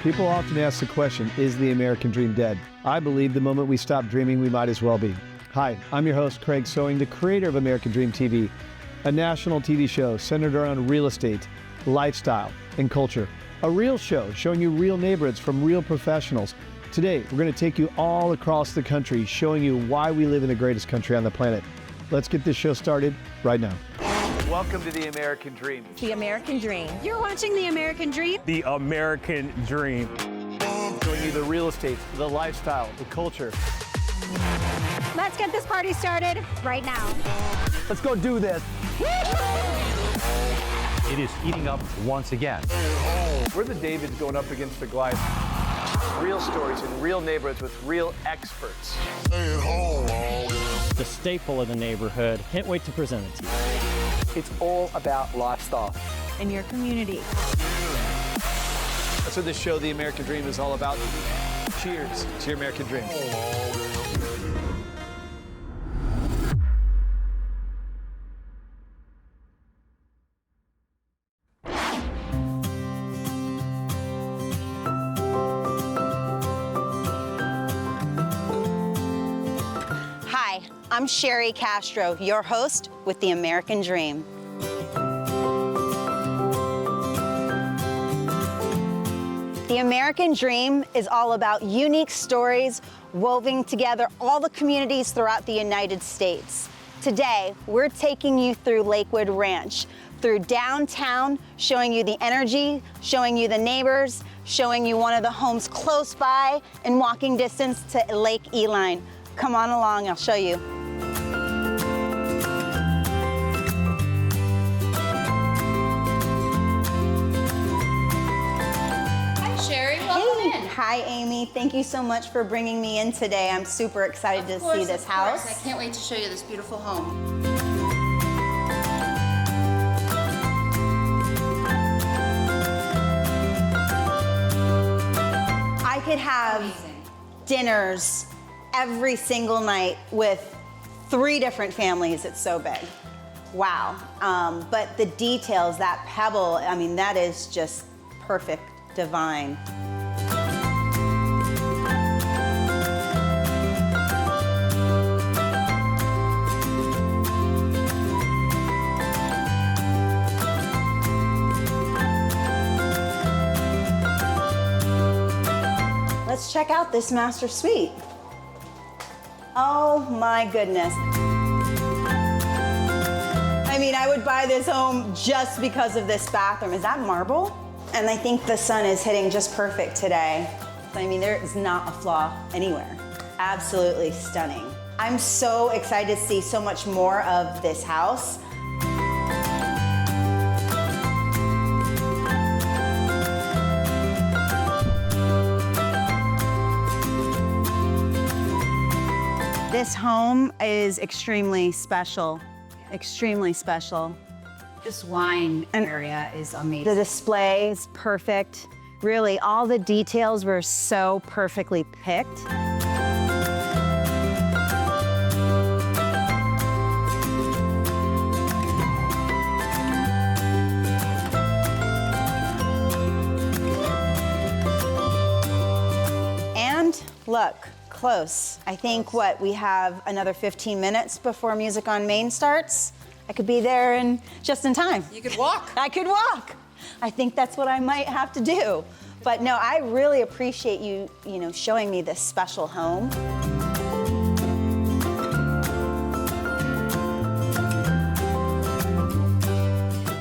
People often ask the question, is the American dream dead? I believe the moment we stop dreaming, we might as well be. Hi, I'm your host, Craig Sewing, the creator of American Dream TV, a national TV show centered around real estate, lifestyle, and culture. A real show showing you real neighborhoods from real professionals. Today, we're going to take you all across the country, showing you why we live in the greatest country on the planet. Let's get this show started right now. Welcome to the American Dream. The American Dream. You're watching The American Dream. The American Dream. Showing you the real estate, the lifestyle, the culture. Let's get this party started right now. Let's go do this. It is heating up once again. We're the Davids going up against the Goliath. Real stories in real neighborhoods with real experts. The staple of the neighborhood. Can't wait to present it to you. It's all about lifestyle. In your community. That's what this show, The American Dream, is all about. Cheers to your American Dream. Hi, I'm Cheri Castro, your host with The American Dream. The American Dream is all about unique stories woven together all the communities throughout the United States. Today, we're taking you through Lakewood Ranch, through downtown, showing you the energy, showing you the neighbors, showing you one of the homes close by in walking distance to Lake Eline. Come on along, I'll show you. Hi, Amy. Thank you so much for bringing me in today. I'm super excited to see this house. I can't wait to show you this beautiful home. I could have dinners every single night with 3 different families. It's so big. Wow. But the details, that pebble, I mean, that is just perfect, divine. Let's check out this master suite. Oh my goodness. I mean, I would buy this home just because of this bathroom. Is that marble? And I think the sun is hitting just perfect today. I mean, there is not a flaw anywhere. Absolutely stunning. I'm so excited to see so much more of this house. This home is extremely special, extremely special. This wine area is amazing. The display is perfect. Really, all the details were so perfectly picked. And look. Close. I think we have another 15 minutes before Music on Main starts. I could be there just in time. You could walk. I could walk. I think that's what I might have to do. But no, I really appreciate you showing me this special home.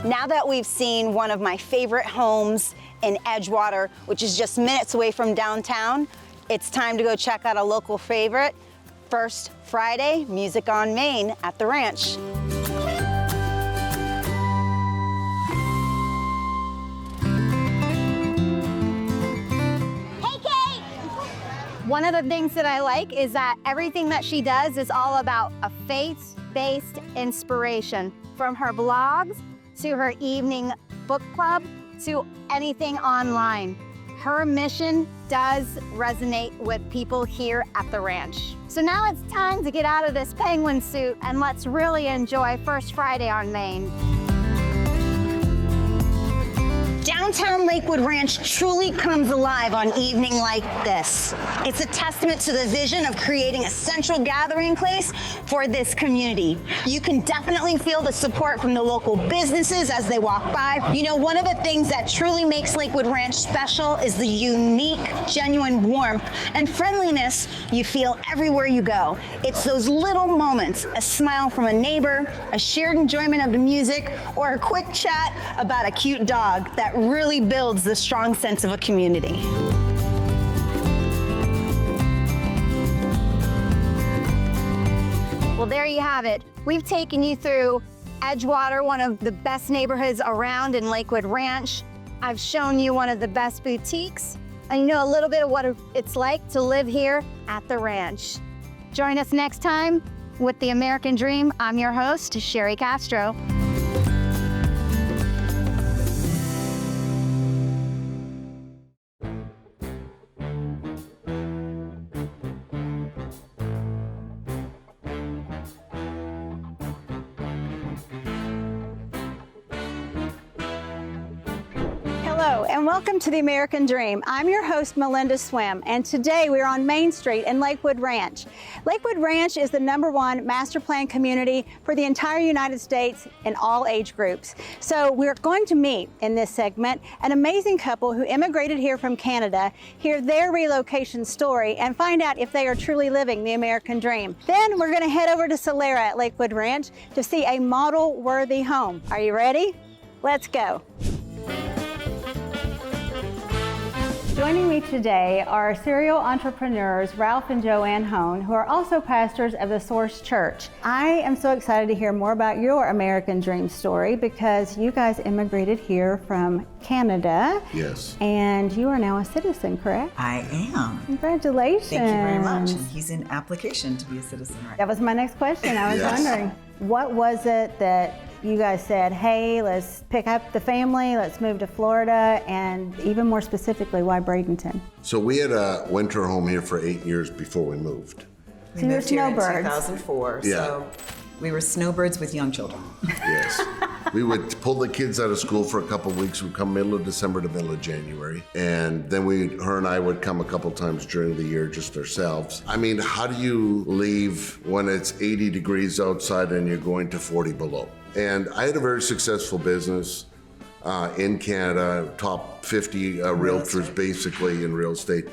Now that we've seen one of my favorite homes in Edgewater, which is just minutes away from downtown, it's time to go check out a local favorite, First Friday, Music on Main at the ranch. Hey, Kate! One of the things that I like is that everything that she does is all about a faith-based inspiration. From her blogs, to her evening book club, to anything online. Her mission does resonate with people here at the ranch. So now it's time to get out of this penguin suit and let's really enjoy First Friday on Main. Downtown Lakewood Ranch truly comes alive on evening like this. It's a testament to the vision of creating a central gathering place for this community. You can definitely feel the support from the local businesses as they walk by. You know, one of the things that truly makes Lakewood Ranch special is the unique, genuine warmth and friendliness you feel everywhere you go. It's those little moments, a smile from a neighbor, a shared enjoyment of the music, or a quick chat about a cute dog that really builds the strong sense of a community. Well, there you have it. We've taken you through Edgewater, one of the best neighborhoods around in Lakewood Ranch. I've shown you one of the best boutiques, and you know a little bit of what it's like to live here at the ranch. Join us next time with The American Dream. I'm your host, Cheri Castro. Hello, and welcome to The American Dream. I'm your host, Melinda Swim, and today we're on Main Street in Lakewood Ranch. Lakewood Ranch is the #1 master plan community for the entire United States in all age groups. So we're going to meet in this segment an amazing couple who immigrated here from Canada, hear their relocation story, and find out if they are truly living the American dream. Then we're going to head over to Solera at Lakewood Ranch to see a model-worthy home. Are you ready? Let's go. Joining me today are serial entrepreneurs Ralph and Joanne Hone, who are also pastors of the Source Church. I am so excited to hear more about your American Dream story because you guys immigrated here from Canada. Yes. And you are now a citizen, correct? I am. Congratulations. Thank you very much. And he's in application to be a citizen, right? That was my next question. I was wondering, what was it that you guys said, hey, let's pick up the family, let's move to Florida, and even more specifically, why Bradenton? So we had a winter home here for 8 years before we moved. We moved here in snowbirds. 2004, Yeah. so we were snowbirds with young children. Yes. We would pull the kids out of school for a couple of weeks. We'd come middle of December to middle of January. And then her and I would come a couple times during the year just ourselves. I mean, how do you leave when it's 80 degrees outside and you're going to 40 below? And I had a very successful business in Canada, top 50 realtors basically in real estate.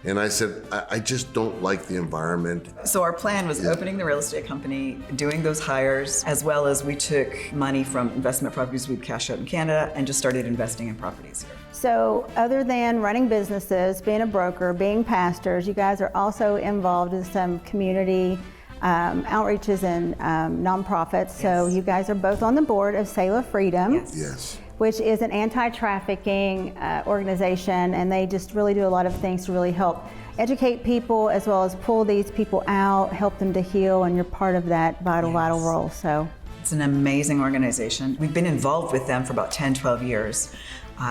And I said, I just don't like the environment. So our plan was opening the real estate company, doing those hires, as well as we took money from investment properties we'd cash out in Canada and just started investing in properties here. So other than running businesses, being a broker, being pastors, you guys are also involved in some community outreaches and nonprofits. So you guys are both on the board of Sail of Freedom. Yes. Which is an anti-trafficking organization, and they just really do a lot of things to really help educate people as well as pull these people out, help them to heal, and you're part of that vital role. So it's an amazing organization. We've been involved with them for about 10, 12 years,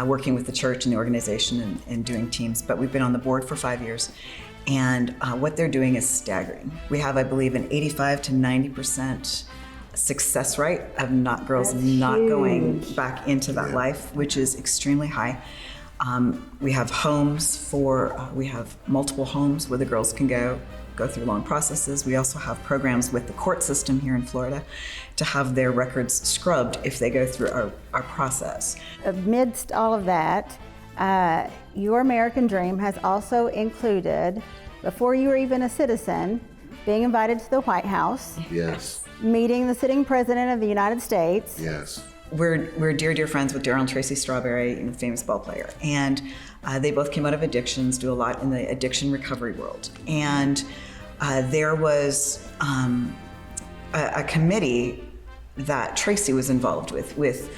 working with the church and the organization and doing teams, but we've been on the board for 5 years. And what they're doing is staggering. We have, I believe, an 85 to 90% success rate of girls not going back into that life, which is extremely high. We have we have multiple homes where the girls can go through long processes. We also have programs with the court system here in Florida to have their records scrubbed if they go through our process. Amidst all of that, your American Dream has also included, before you were even a citizen, being invited to the White House. Yes. Meeting the sitting president of the United States. Yes. We're dear friends with Daryl and Tracy Strawberry, famous ball player. And they both came out of addictions, do a lot in the addiction recovery world. And there was a committee that Tracy was involved with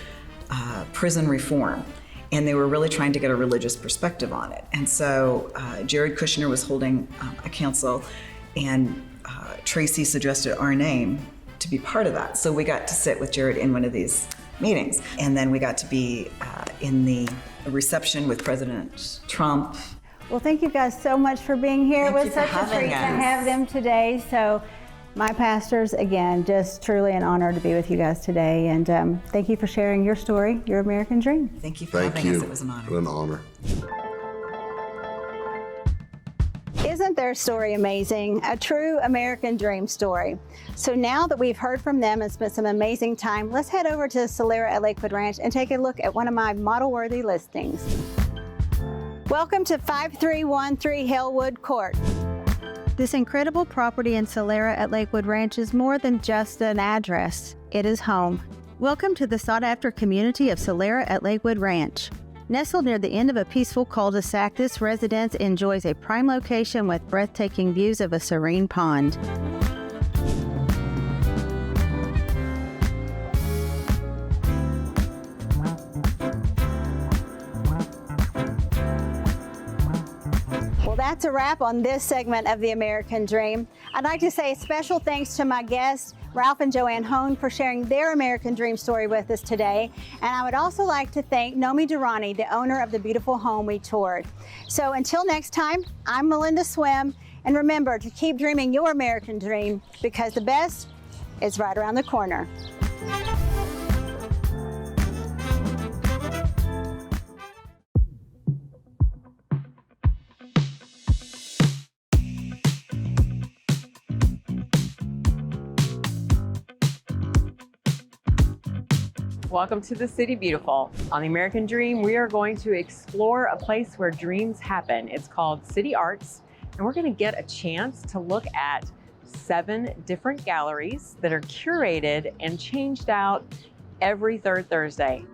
prison reform. And they were really trying to get a religious perspective on it. And so Jared Kushner was holding a council, and Tracy suggested our name to be part of that. So we got to sit with Jared in one of these meetings. And then we got to be in the reception with President Trump. Well, thank you guys so much for being here. It was such a treat to have them today. So My pastors, again, just truly an honor to be with you guys today. And thank you for sharing your story, your American dream. Thank you for having us. It was an honor. An honor. Isn't their story amazing? A true American dream story. So now that we've heard from them and spent some amazing time, let's head over to Solera at Lakewood Ranch and take a look at one of my model-worthy listings. Welcome to 5313 Hillwood Court. This incredible property in Solera at Lakewood Ranch is more than just an address. It is home. Welcome to the sought-after community of Solera at Lakewood Ranch. Nestled near the end of a peaceful cul-de-sac, this residence enjoys a prime location with breathtaking views of a serene pond. Well, that's a wrap on this segment of The American Dream. I'd like to say special thanks to my guests, Ralph and Joanne Hone, for sharing their American Dream story with us today. And I would also like to thank Nomi Durrani, the owner of the beautiful home we toured. So until next time, I'm Melinda Swim, and remember to keep dreaming your American dream, because the best is right around the corner. Welcome to the City Beautiful. On The American Dream, we are going to explore a place where dreams happen. It's called City Arts, and we're going to get a chance to look at 7 different galleries that are curated and changed out every third Thursday.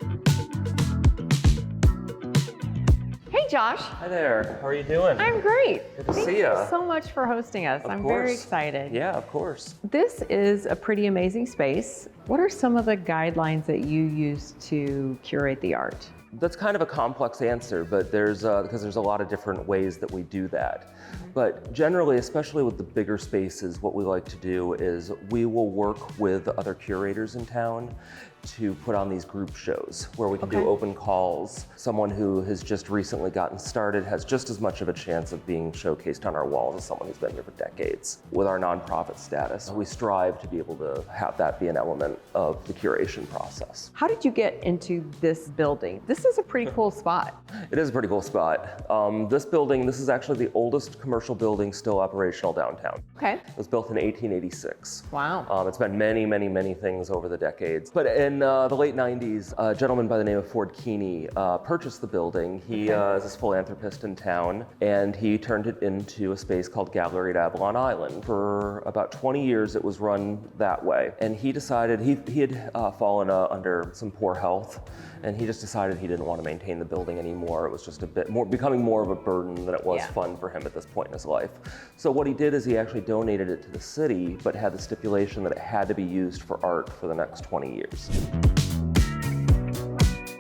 Hey, Josh. Hi there. How are you doing? I'm great. Good to see Thank you. you so much for hosting us. I'm very excited. Yeah, of course. This is a pretty amazing space. What are some of the guidelines that you use to curate the art? That's kind of a complex answer, but because there's a lot of different ways that we do that. But generally, especially with the bigger spaces, what we like to do is we will work with other curators in town to put on these group shows where we can do open calls. Someone who has just recently gotten started has just as much of a chance of being showcased on our walls as someone who's been here for decades. With our nonprofit status, we strive to be able to have that be an element of the curation process. How did you get into this building? This is a pretty cool spot. It is a pretty cool spot. This building, this is actually the oldest commercial building still operational downtown. Okay. It was built in 1886. Wow. It's been many, many, many things over the decades. But in the late 90s, a gentleman by the name of Ford Keeney purchased the building. He is a philanthropist in town, and he turned it into a space called Gallery at Avalon Island. For about 20 years, it was run that way. And he decided, he had fallen under some poor health, and he just decided he didn't want to maintain the building anymore. It was just a bit more, becoming more of a burden than it was fun for him at this point in his life. So what he did is he actually donated it to the city, but had the stipulation that it had to be used for art for the next 20 years.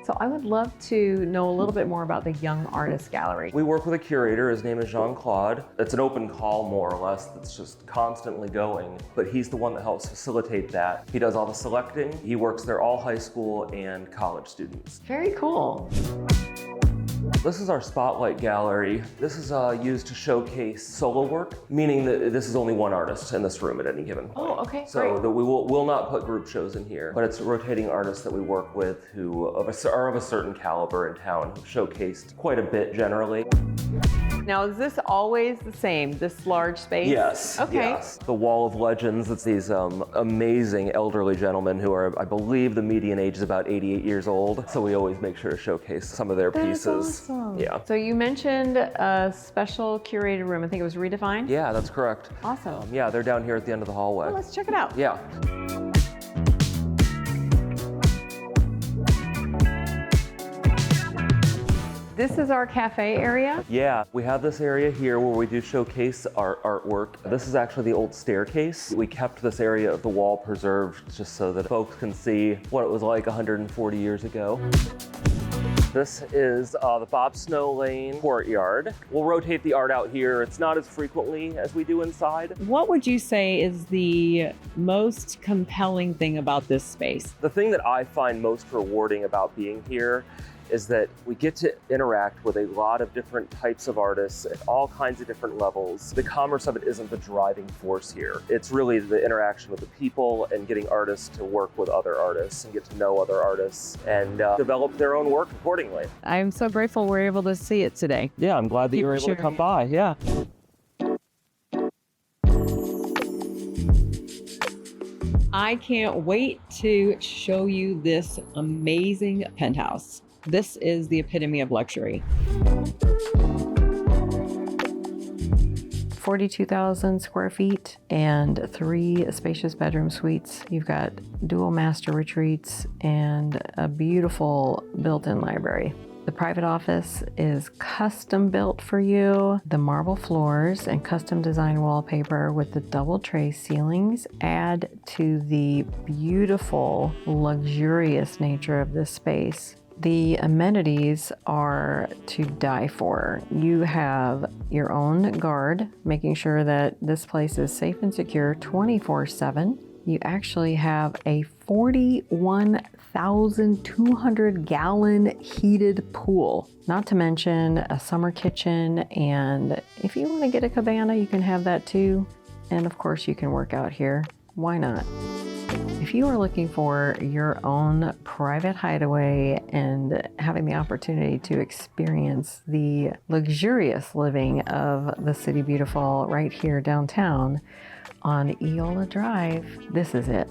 So I would love to know a little bit more about the Young Artist Gallery. We work with a curator, his name is Jean-Claude. It's an open call, more or less, that's just constantly going, but he's the one that helps facilitate that. He does all the selecting. He works there, all high school and college students. Very cool. This is our spotlight gallery. This is used to showcase solo work, meaning that this is only one artist in this room at any given point. Oh, okay, So that we will not put group shows in here, but it's rotating artists that we work with who are of a certain caliber in town, who've showcased quite a bit generally. Now, is this always the same, this large space? Yes. Okay. Yes. The Wall of Legends, it's these amazing elderly gentlemen who are, I believe the median age is about 88 years old. So we always make sure to showcase some of their pieces. Awesome. Yeah. So you mentioned a special curated room. I think it was Redefined? Yeah, that's correct. Awesome. Yeah, they're down here at the end of the hallway. Well, let's check it out. Yeah. This is our cafe area. Yeah, we have this area here where we do showcase our artwork. This is actually the old staircase. We kept this area of the wall preserved just so that folks can see what it was like 140 years ago. This is the Bob Snow Lane courtyard. We'll rotate the art out here. It's not as frequently as we do inside. What would you say is the most compelling thing about this space? The thing that I find most rewarding about being here is that we get to interact with a lot of different types of artists at all kinds of different levels. The commerce of it isn't the driving force here. It's really the interaction with the people and getting artists to work with other artists and get to know other artists and develop their own work accordingly. I'm so grateful we're able to see it today. Yeah, I'm glad that you were able to come by. Yeah. I can't wait to show you this amazing penthouse. This is the epitome of luxury. 42,000 square feet and 3 spacious bedroom suites. You've got dual master retreats and a beautiful built-in library. The private office is custom built for you. The marble floors and custom design wallpaper with the double tray ceilings add to the beautiful, luxurious nature of this space. The amenities are to die for. You have your own guard, making sure that this place is safe and secure 24/7. You actually have a 41,200 gallon heated pool, not to mention a summer kitchen. And if you want to get a cabana, you can have that too. And of course you can work out here. Why not? If you are looking for your own private hideaway and having the opportunity to experience the luxurious living of the City Beautiful right here downtown on Eola Drive, this is it.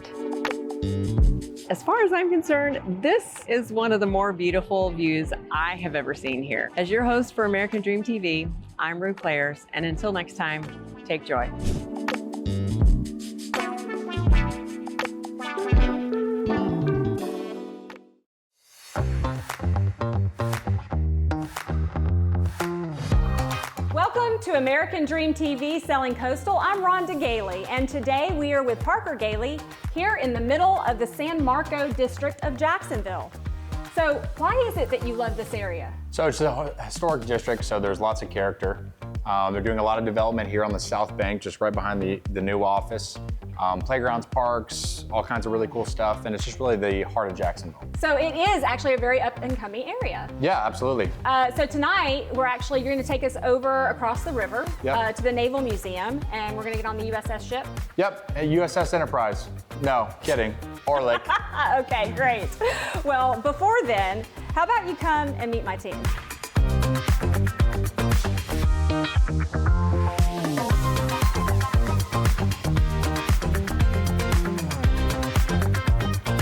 As far as I'm concerned, this is one of the more beautiful views I have ever seen here. As your host for American Dream TV, I'm Rue Clares, and until next time, take joy. Welcome to American Dream TV Selling Coastal. I'm Rhonda Gailey, and today we are with Parker Gailey here in the middle of the San Marco district of Jacksonville. So why is it that you love this area? So it's a historic district, so there's lots of character. They're doing a lot of development here on the South Bank, just right behind the new office. Playgrounds, parks, all kinds of really cool stuff, and it's just really the heart of Jacksonville. So it is actually a very up and coming area. Yeah, absolutely. So tonight, you're going to take us over across the river to the Naval Museum, and we're going to get on the USS ship. Yep, USS Enterprise. No, kidding. Orlick. Okay, great. Well, before then, how about you come and meet my team?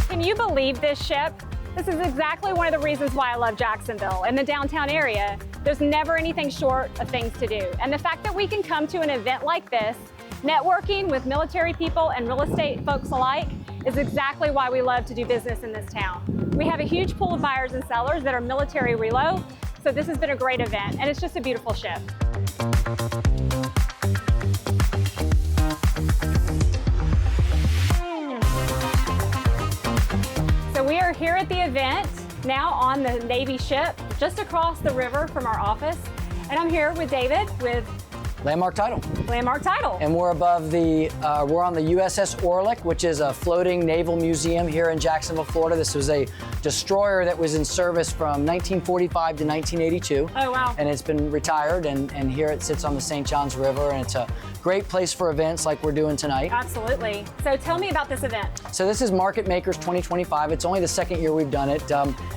Can you believe this ship? This is exactly one of the reasons why I love Jacksonville. In the downtown area, there's never anything short of things to do. And the fact that we can come to an event like this, networking with military people and real estate folks alike, is exactly why we love to do business in this town. We have a huge pool of buyers and sellers that are military relo, so this has been a great event, and it's just a beautiful ship. So we are here at the event, now on the Navy ship, just across the river from our office. And I'm here with David with Landmark Title. Landmark Title. And we're above we're on the USS Orlick, which is a floating naval museum here in Jacksonville, Florida. This was a destroyer that was in service from 1945 to 1982. Oh, wow. And it's been retired, and here it sits on the St. Johns River, and it's a great place for events like we're doing tonight. Absolutely. So tell me about this event. So this is Market Makers 2025. It's only the second year we've done it.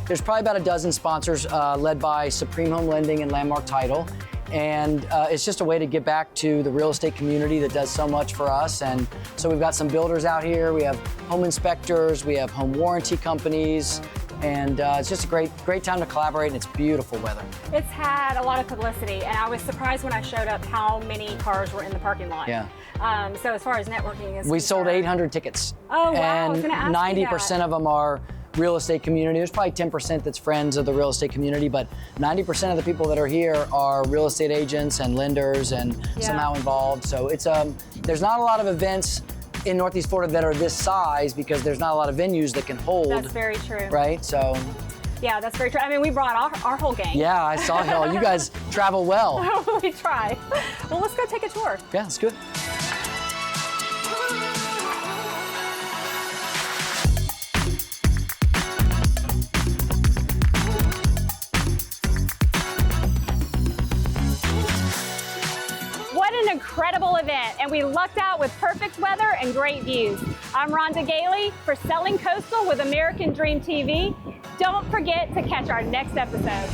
There's probably about a dozen sponsors led by Supreme Home Lending and Landmark Title. And it's just a way to give back to the real estate community that does so much for us. And so we've got some builders out here, we have home inspectors, we have home warranty companies, and it's just a great time to collaborate, and it's beautiful weather. It's had a lot of publicity, and I was surprised when I showed up how many cars were in the parking lot. Yeah. So as far as networking is We sold 800 tickets. Oh, wow. I was And gonna ask you 90% that. of them are real estate community. There's probably 10% that's friends of the real estate community, but 90% of the people that are here are real estate agents and lenders and somehow involved. So it's there's not a lot of events in Northeast Florida that are this size because there's not a lot of venues that can hold. That's very true. Right, so. Yeah, that's very true. I mean, we brought our whole gang. Yeah, I saw y'all. You guys travel well. We try. Well, let's go take a tour. Yeah, it's good. and we lucked out with perfect weather and great views. I'm Rhonda Gailey for Selling Coastal with American Dream TV. Don't forget to catch our next episode.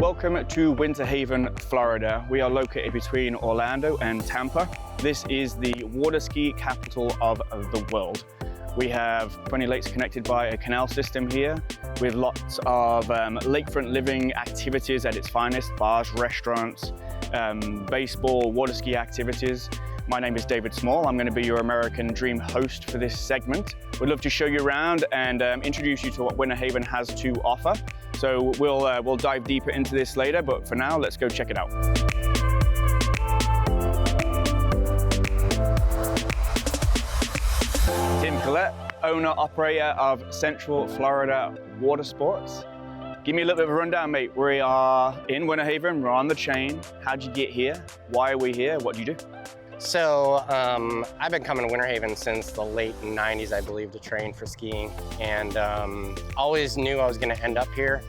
Welcome to Winter Haven, Florida. We are located between Orlando and Tampa. This is the water ski capital of the world. We have 20 lakes connected by a canal system here with lots of lakefront living activities at its finest, bars, restaurants, baseball, water ski activities. My name is David Small. I'm going to be your American Dream host for this segment. We'd love to show you around and introduce you to what Winter Haven has to offer. So we'll dive deeper into this later, but for now, let's go check it out. Tim Collette, owner-operator of Central Florida Water Sports. Give me a little bit of a rundown, mate. We are in Winter Haven, we're on the chain. How'd you get here? Why are we here? What do you do? So I've been coming to Winter Haven since the late 90s, I believe, to train for skiing, and always knew I was going to end up here.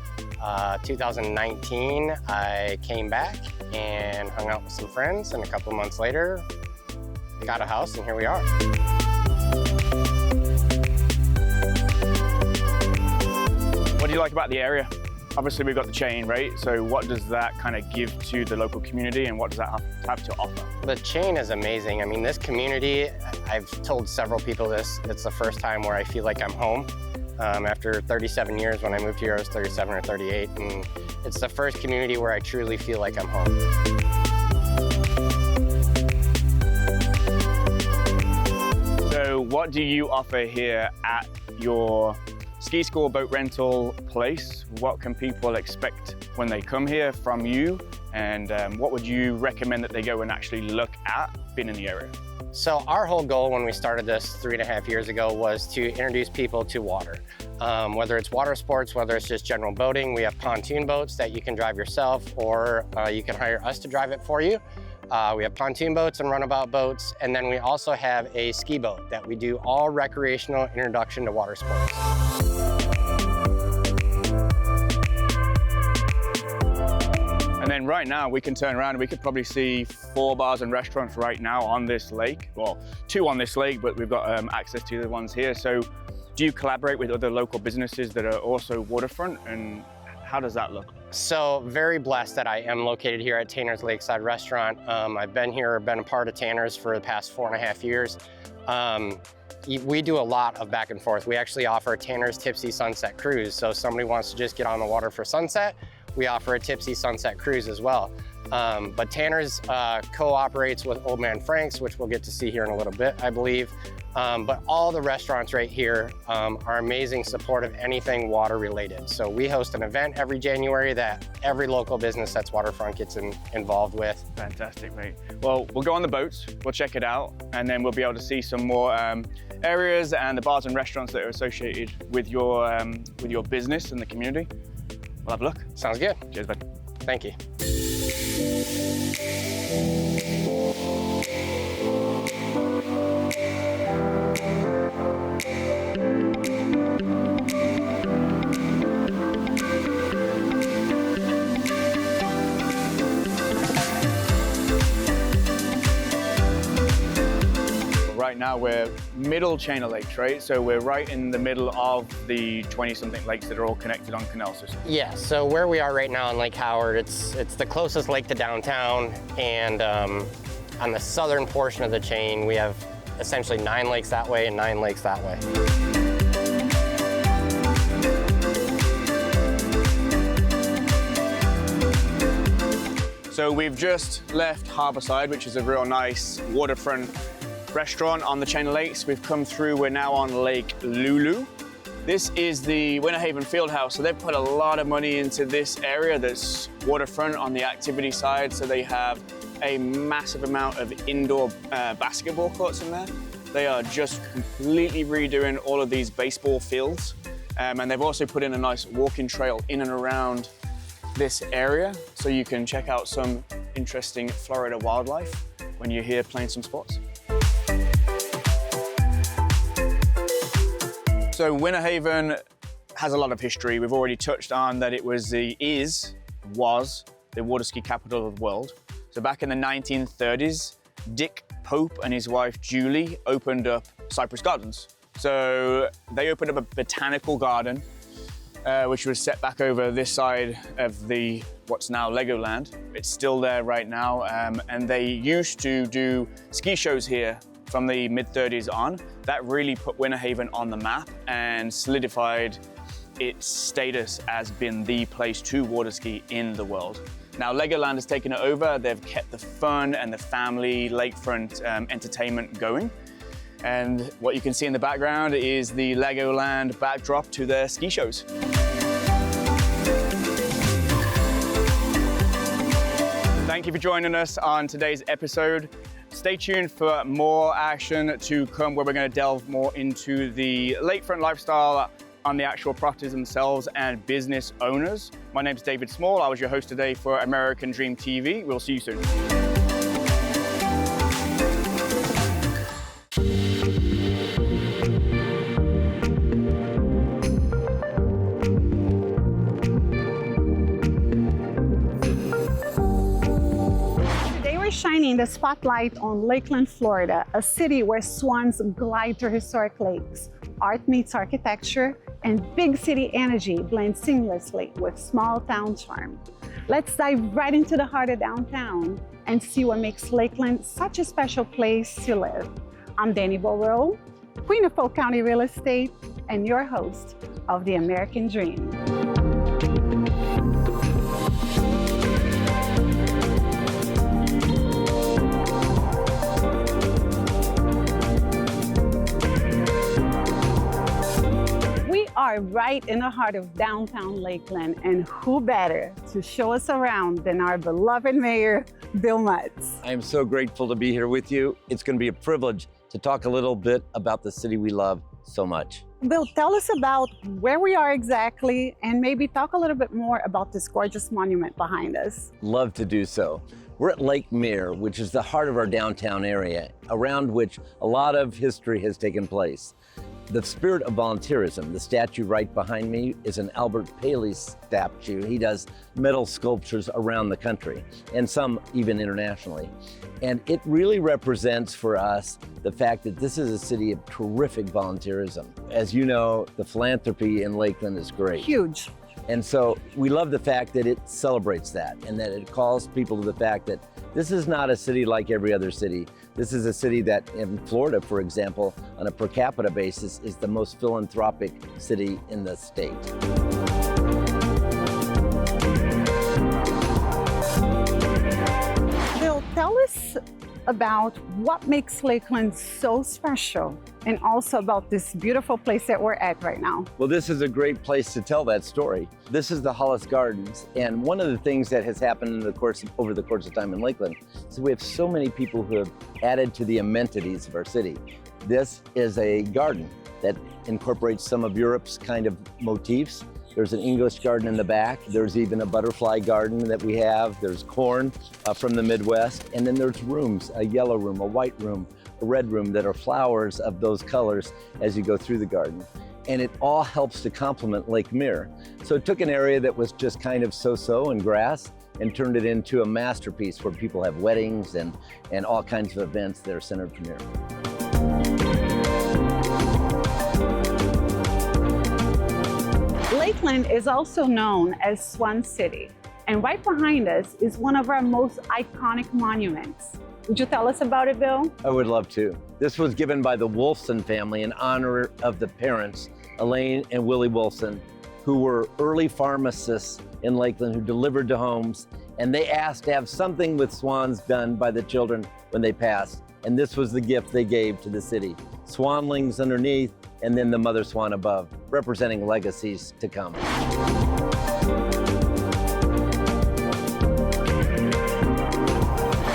2019, I came back and hung out with some friends, and a couple of months later, got a house, and here we are. What do you like about the area? Obviously, we've got the chain, right? So what does that kind of give to the local community, and what does that have to offer? The chain is amazing. I mean, this community, I've told several people this, it's the first time where I feel like I'm home. After 37 years, when I moved here, I was 37 or 38, and it's the first community where I truly feel like I'm home. So what do you offer here at your ski school boat rental place? What can people expect when they come here from you? And what would you recommend that they go and actually look at being in the area? So our whole goal when we started this 3.5 years ago was to introduce people to water. Whether it's water sports, whether it's just general boating, we have pontoon boats that you can drive yourself, or you can hire us to drive it for you. We have pontoon boats and runabout boats, and then we also have a ski boat that we do all recreational introduction to water sports. And then right now we can turn around and we could probably see 4 bars and restaurants right now on this lake. Well, 2 on this lake, but we've got access to the ones here. So do you collaborate with other local businesses that are also waterfront, and how does that look? So very blessed that I am located here at Tanner's Lakeside Restaurant. I've been a part of Tanner's for the past 4.5 years. We do a lot of back and forth. We actually offer a Tanner's Tipsy Sunset Cruise. So if somebody wants to just get on the water for sunset, we offer a Tipsy Sunset Cruise as well. But Tanner's cooperates with Old Man Frank's, which we'll get to see here in a little bit, I believe. But all the restaurants right here are amazing support of anything water related. So we host an event every January that every local business that's waterfront gets involved with. Fantastic, mate. Well, we'll go on the boats, we'll check it out, and then we'll be able to see some more areas and the bars and restaurants that are associated with your business and the community. We'll have a look. Sounds good. Cheers, bud. Thank you. Right now we're middle chain of lakes, right? So we're right in the middle of the 20-something lakes that are all connected on canal system. Yeah, so where we are right now on Lake Howard, it's the closest lake to downtown, and on the southern portion of the chain, we have essentially 9 lakes that way and 9 lakes that way. So we've just left Harborside, which is a real nice waterfront restaurant on the chain of lakes. We've come through, we're now on Lake Lulu. This is the Winter Haven Fieldhouse, so they've put a lot of money into this area that's waterfront on the activity side. So they have a massive amount of indoor basketball courts in there. They are just completely redoing all of these baseball fields. And they've also put in a nice walking trail in and around this area, so you can check out some interesting Florida wildlife when you're here playing some sports. So Winter Haven has a lot of history. We've already touched on that it was the water ski capital of the world. So back in the 1930s, Dick Pope and his wife Julie opened up Cypress Gardens. So they opened up a botanical garden, which was set back over this side of what's now Legoland. It's still there right now, and they used to do ski shows here from the mid-30s on. That really put Winter Haven on the map and solidified its status as being the place to water ski in the world. Now Legoland has taken it over. They've kept the fun and the family lakefront entertainment going. And what you can see in the background is the Legoland backdrop to their ski shows. Thank you for joining us on today's episode. Stay tuned for more action to come, where we're going to delve more into the lakefront lifestyle on the actual properties themselves and business owners. My name is David Small. I was your host today for American Dream TV. We'll see you soon. Shining the spotlight on Lakeland, Florida, a city where swans glide through historic lakes. Art meets architecture, and big city energy blends seamlessly with small town charm. Let's dive right into the heart of downtown and see what makes Lakeland such a special place to live. I'm Danny Borough, Queen of Polk County Real Estate, and your host of The American Dream. Are right in the heart of downtown Lakeland, and who better to show us around than our beloved Mayor, Bill Mutz. I am so grateful to be here with you. It's going to be a privilege to talk a little bit about the city we love so much. Bill, tell us about where we are exactly, and maybe talk a little bit more about this gorgeous monument behind us. Love to do so. We're at Lake Mirror, which is the heart of our downtown area, around which a lot of history has taken place. The spirit of volunteerism, the statue right behind me, is an Albert Paley statue. He does metal sculptures around the country, and some even internationally. And it really represents for us the fact that this is a city of terrific volunteerism. As you know, the philanthropy in Lakeland is great. Huge. And so we love the fact that it celebrates that, and that it calls people to the fact that this is not a city like every other city. This is a city that in Florida, for example, on a per capita basis, is the most philanthropic city in the state. Bill, tell us about what makes Lakeland so special, and also about this beautiful place that we're at right now. Well, this is a great place to tell that story. This is the Hollis Gardens, and one of the things that has happened over the course of time in Lakeland is we have so many people who have added to the amenities of our city. This is a garden that incorporates some of Europe's kind of motifs. There's an English garden in the back. There's even a butterfly garden that we have. There's corn from the Midwest. And then there's rooms, a yellow room, a white room, a red room that are flowers of those colors as you go through the garden. And it all helps to complement Lake Mirror. So it took an area that was just kind of so-so and grass and turned it into a masterpiece where people have weddings and all kinds of events that are centered from here. Lakeland is also known as Swan City, and right behind us is one of our most iconic monuments. Would you tell us about it, Bill? I would love to. This was given by the Wolfson family in honor of the parents, Elaine and Willie Wolfson, who were early pharmacists in Lakeland who delivered to homes, and they asked to have something with swans done by the children when they passed, and this was the gift they gave to the city. Swanlings underneath, and then the mother swan above, representing legacies to come.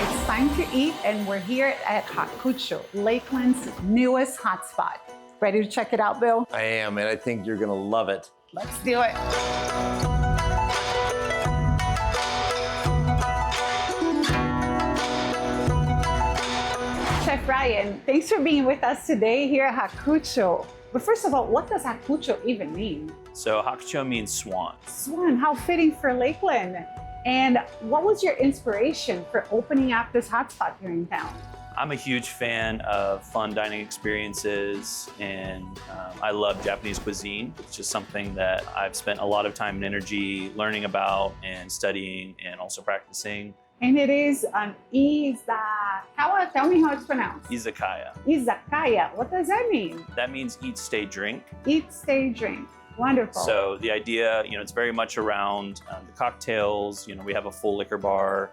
It's time to eat, and we're here at Hakucho, Lakeland's newest hotspot. Ready to check it out, Bill? I am, and I think you're gonna love it. Let's do it. Chef Ryan, thanks for being with us today here at Hakucho. But first of all, what does Hakucho even mean? So Hakucho means swan. Swan, how fitting for Lakeland. And what was your inspiration for opening up this hotspot here in town? I'm a huge fan of fun dining experiences, and I love Japanese cuisine. It's just something that I've spent a lot of time and energy learning about and studying and also practicing. And it is an izakaya. Tell me how it's pronounced. Izakaya. Izakaya. What does that mean? That means eat, stay, drink. Eat, stay, drink. Wonderful. So the idea, it's very much around the cocktails. We have a full liquor bar.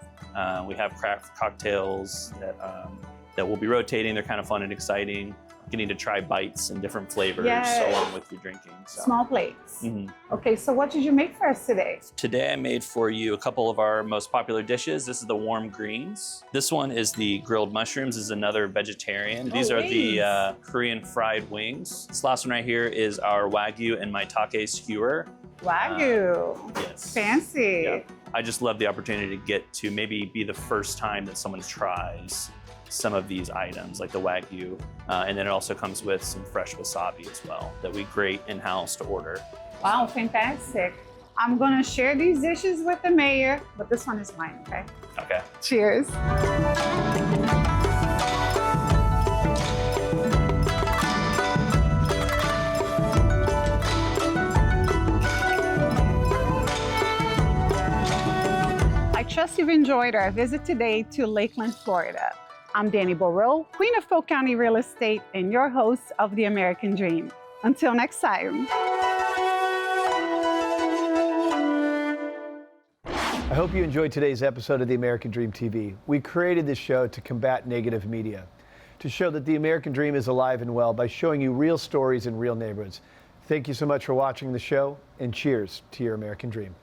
We have craft cocktails that will be rotating. They're kind of fun and exciting. Getting to try bites and different flavors along with your drinking. So. Small plates. Mm-hmm. Okay, so what did you make for us today? Today I made for you a couple of our most popular dishes. This is the warm greens. This one is the grilled mushrooms. This is another vegetarian. These are the Korean fried wings. This last one right here is our Wagyu and maitake skewer. Wagyu. Yes. Fancy. Yeah. I just love the opportunity to get to maybe be the first time that someone tries some of these items, like the Wagyu. And then it also comes with some fresh wasabi as well that we grate in-house to order. Wow, fantastic. I'm gonna share these dishes with the mayor, but this one is mine, okay? Okay. Cheers. I trust you've enjoyed our visit today to Lakeland, Florida. I'm Danny Borrell, Queen of Polk County Real Estate and your host of The American Dream. Until next time. I hope you enjoyed today's episode of The American Dream TV. We created this show to combat negative media, to show that the American Dream is alive and well by showing you real stories in real neighborhoods. Thank you so much for watching the show, and cheers to your American Dream.